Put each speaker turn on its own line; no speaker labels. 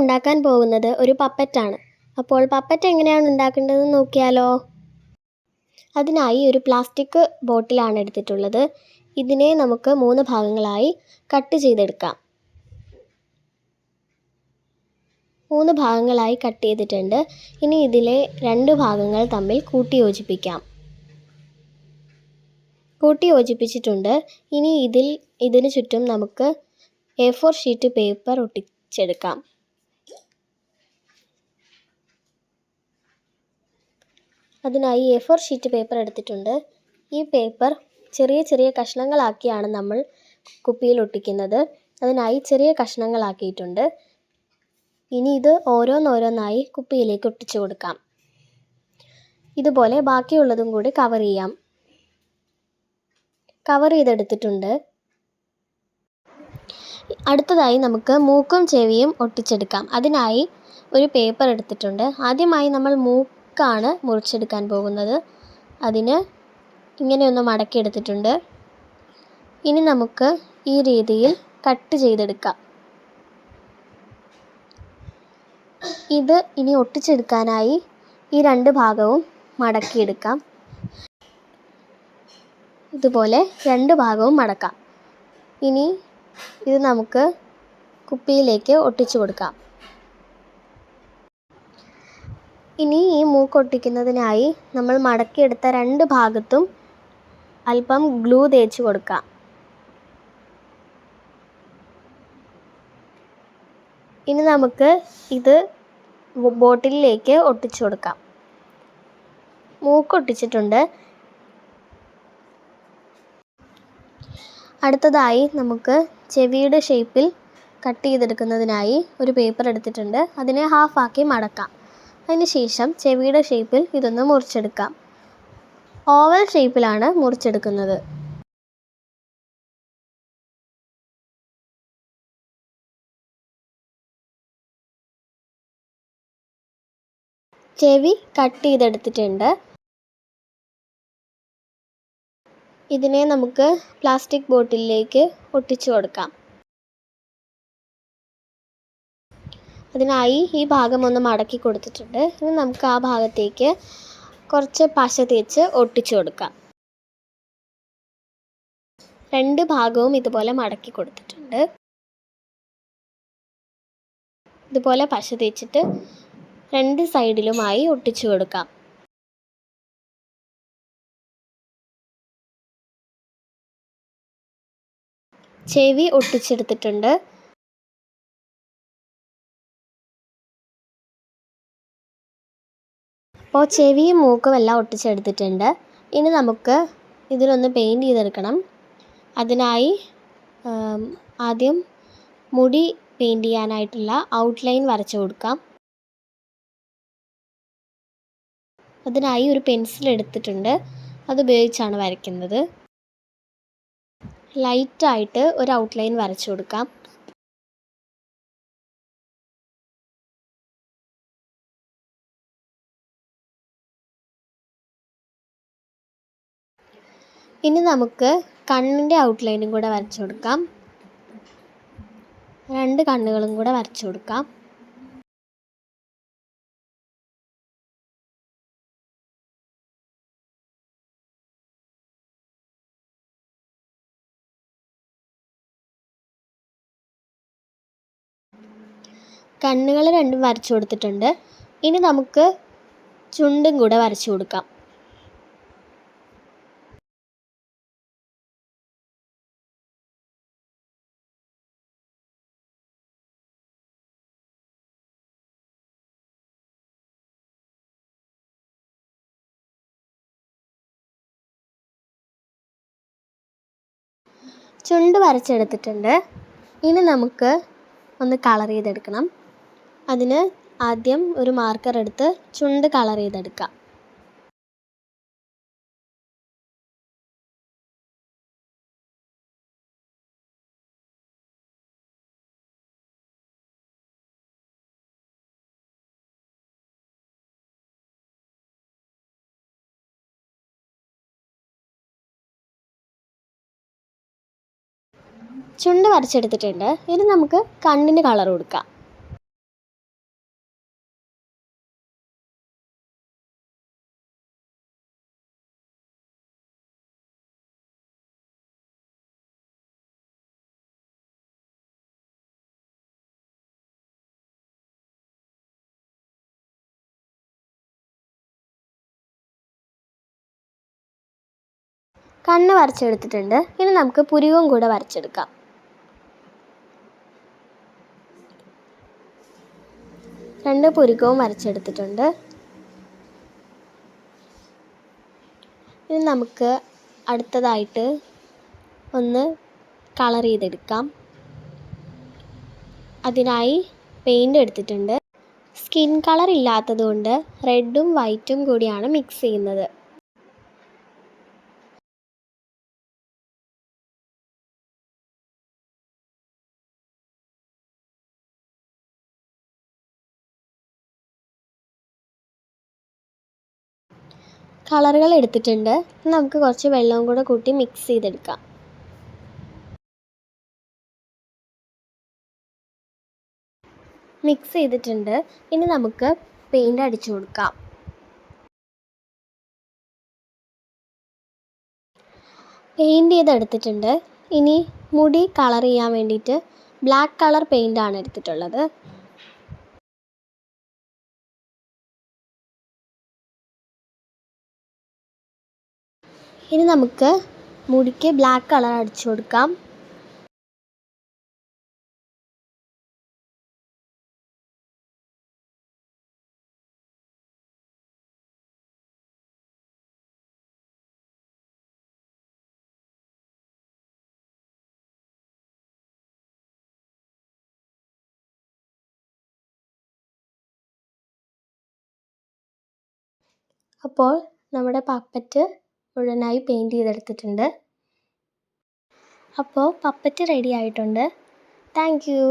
ഉണ്ടാക്കാൻ പോകുന്നത് ഒരു പപ്പറ്റാണ്. അപ്പോൾ പപ്പറ്റ് എങ്ങനെയാണ് ഉണ്ടാക്കേണ്ടതെന്ന് നോക്കിയാലോ. അതിനായി ഒരു പ്ലാസ്റ്റിക് ബോട്ടിലാണ് എടുത്തിട്ടുള്ളത്. ഇതിനെ നമുക്ക് 3 ഭാഗങ്ങളായി കട്ട് ചെയ്തെടുക്കാം. 3 ഭാഗങ്ങളായി കട്ട് ചെയ്തിട്ടുണ്ട്. ഇനി ഇതിലെ 2 ഭാഗങ്ങൾ തമ്മിൽ കൂട്ടി യോജിപ്പിച്ചിട്ടുണ്ട്. ഇനി ഇതിന് ചുറ്റും നമുക്ക് A4 ഷീറ്റ് പേപ്പർ ഒട്ടിച്ചെടുക്കാം. അതിനായി A4 ഷീറ്റ് പേപ്പർ എടുത്തിട്ടുണ്ട്. ഈ പേപ്പർ ചെറിയ ചെറിയ കഷ്ണങ്ങളാക്കിയാണ് നമ്മൾ കുപ്പിയിൽ ഒട്ടിക്കുന്നത്. അതിനായി ചെറിയ കഷ്ണങ്ങളാക്കിയിട്ടുണ്ട്. ഇനി ഇത് ഓരോന്നോരോന്നായി കുപ്പിയിലേക്ക് ഒട്ടിച്ചു കൊടുക്കാം. ഇതുപോലെ ബാക്കിയുള്ളതും കൂടി കവർ ചെയ്തെടുത്തിട്ടുണ്ട്. അടുത്തതായി നമുക്ക് മൂക്കും ചെവിയും ഒട്ടിച്ചെടുക്കാം. അതിനായി ഒരു പേപ്പർ എടുത്തിട്ടുണ്ട്. ആദ്യമായി നമ്മൾ മൂക്കാണ് മുറിച്ചെടുക്കാൻ പോകുന്നത്. അതിന് ഇങ്ങനെയൊന്ന് മടക്കിയെടുത്തിട്ടുണ്ട്. ഇനി നമുക്ക് ഈ രീതിയിൽ കട്ട് ചെയ്തെടുക്കാം. ഇത് ഇനി ഒട്ടിച്ചെടുക്കാനായി ഈ 2 ഭാഗവും മടക്കിയെടുക്കാം. ഇതുപോലെ 2 ഭാഗവും മടക്കാം. ഇനി ഇത് നമുക്ക് കുപ്പിയിലേക്ക് ഒട്ടിച്ചു കൊടുക്കാം. ഇനി ഈ മൂക്ക് ഒട്ടിക്കുന്നതിനായി നമ്മൾ മടക്കിയെടുത്ത 2 ഭാഗത്തും അല്പം ഗ്ലൂ തേച്ച് കൊടുക്കാം. ഇനി നമുക്ക് ഇത് ബോട്ടിലിലേക്ക് ഒട്ടിച്ചു കൊടുക്കാം. മൂക്ക് ഒട്ടിച്ചിട്ടുണ്ട്. അടുത്തതായി നമുക്ക് ചെവിയുടെ ഷേപ്പിൽ കട്ട് ചെയ്തെടുക്കുന്നതിനായി ഒരു പേപ്പർ എടുത്തിട്ടുണ്ട്. അതിനെ ഹാഫാക്കി മടക്കാം. അതിനുശേഷം ചെവിയുടെ ഷേപ്പിൽ ഇതൊന്ന് മുറിച്ചെടുക്കാം. ഓവൽ ഷേപ്പിലാണ് മുറിച്ചെടുക്കുന്നത്. ചെവി കട്ട് ചെയ്തെടുത്തിട്ടുണ്ട്. ഇതിനെ നമുക്ക് പ്ലാസ്റ്റിക് ബോട്ടിലിലേക്ക് ഒട്ടിച്ചു കൊടുക്കാം. അതിനായി ഈ ഭാഗം ഒന്ന് മടക്കി കൊടുത്തിട്ടുണ്ട്. ഇനി നമുക്ക് ആ ഭാഗത്തേക്ക് കുറച്ച് പശ തേച്ച് ഒട്ടിച്ചു കൊടുക്കാം. 2 ഭാഗവും ഇതുപോലെ മടക്കി കൊടുത്തിട്ടുണ്ട്. ഇതുപോലെ പശ തേച്ചിട്ട് 2 സൈഡിലുമായി ഒട്ടിച്ചു കൊടുക്കാം. ചെവി ഒട്ടിച്ചെടുത്തിട്ടുണ്ട്. അപ്പോൾ ചെവിയും മൂക്കും എല്ലാം ഒട്ടിച്ചെടുത്തിട്ടുണ്ട്. ഇനി നമുക്ക് ഇതിലൊന്ന് പെയിൻറ് ചെയ്തെടുക്കണം. അതിനായി ആദ്യം മുടി പെയിൻറ് ചെയ്യാനായിട്ടുള്ള ഔട്ട്ലൈൻ വരച്ചു കൊടുക്കാം. അതിനായി ഒരു പെൻസിൽ എടുത്തിട്ടുണ്ട്. അതുപയോഗിച്ചാണ് വരയ്ക്കുന്നത്. ലൈറ്റായിട്ട് ഒരു ഔട്ട്ലൈൻ വരച്ചു കൊടുക്കാം. ഇനി നമുക്ക് കണ്ണിൻ്റെ ഔട്ട്ലൈനും കൂടെ വരച്ചു കൊടുക്കാം. 2 കണ്ണുകളും കൂടെ വരച്ചു കൊടുക്കാം. കണ്ണുകൾ 2ഉം വരച്ചു കൊടുത്തിട്ടുണ്ട്. ഇനി നമുക്ക് ചുണ്ടും കൂടെ വരച്ചു കൊടുക്കാം. ചുണ്ട് വരച്ചെടുത്തിട്ടുണ്ട്. ഇനി നമുക്ക് ഒന്ന് കളർ ചെയ്തെടുക്കണം. അതിന് ആദ്യം ഒരു മാർക്കർ എടുത്ത് ചുണ്ട് കളർ ചെയ്തെടുക്കാം. ചുണ്ട് വരച്ചെടുത്തിട്ടുണ്ട്. ഇനി നമുക്ക് കണ്ണിന് കളർ കൊടുക്കാം. കണ്ണ് വരച്ചെടുത്തിട്ടുണ്ട്. ഇനി നമുക്ക് പുരികവും കൂടെ വരച്ചെടുക്കാം. രണ്ട് പുരികവും വരച്ചെടുത്തിട്ടുണ്ട്. ഇനി നമുക്ക് അടുത്തതായിട്ട് ഒന്ന് കളർ ചെയ്തെടുക്കാം. അതിനായി പെയിൻ്റ് എടുത്തിട്ടുണ്ട്. സ്കിൻ കളർ ഇല്ലാത്തതുകൊണ്ട് റെഡും വൈറ്റും കൂടിയാണ് മിക്സ് ചെയ്യുന്നത്. കളറുകൾ എടുത്തിട്ടുണ്ട്. നമുക്ക് കുറച്ച് വെള്ളവും കൂടെ കൂട്ടി മിക്സ് ചെയ്തെടുക്കാം. മിക്സ് ചെയ്തിട്ടുണ്ട്. ഇനി നമുക്ക് പെയിൻ്റ് അടിച്ചു കൊടുക്കാം. പെയിൻറ് ചെയ്തെടുത്തിട്ടുണ്ട്. ഇനി മുടി കളർ ചെയ്യാൻ വേണ്ടിയിട്ട് ബ്ലാക്ക് കളർ പെയിൻ്റാണ് എടുത്തിട്ടുള്ളത്. ഇനി നമുക്ക് മുടിക്ക് ബ്ലാക്ക് കളർ അടിച്ചു കൊടുക്കാം. അപ്പോൾ നമ്മുടെ പപ്പറ്റ് മുഴുവനായി പെയിൻറ് ചെയ്തെടുത്തിട്ടുണ്ട്. അപ്പോൾ പപ്പറ്റ് റെഡി ആയിട്ടുണ്ട്. Thank you.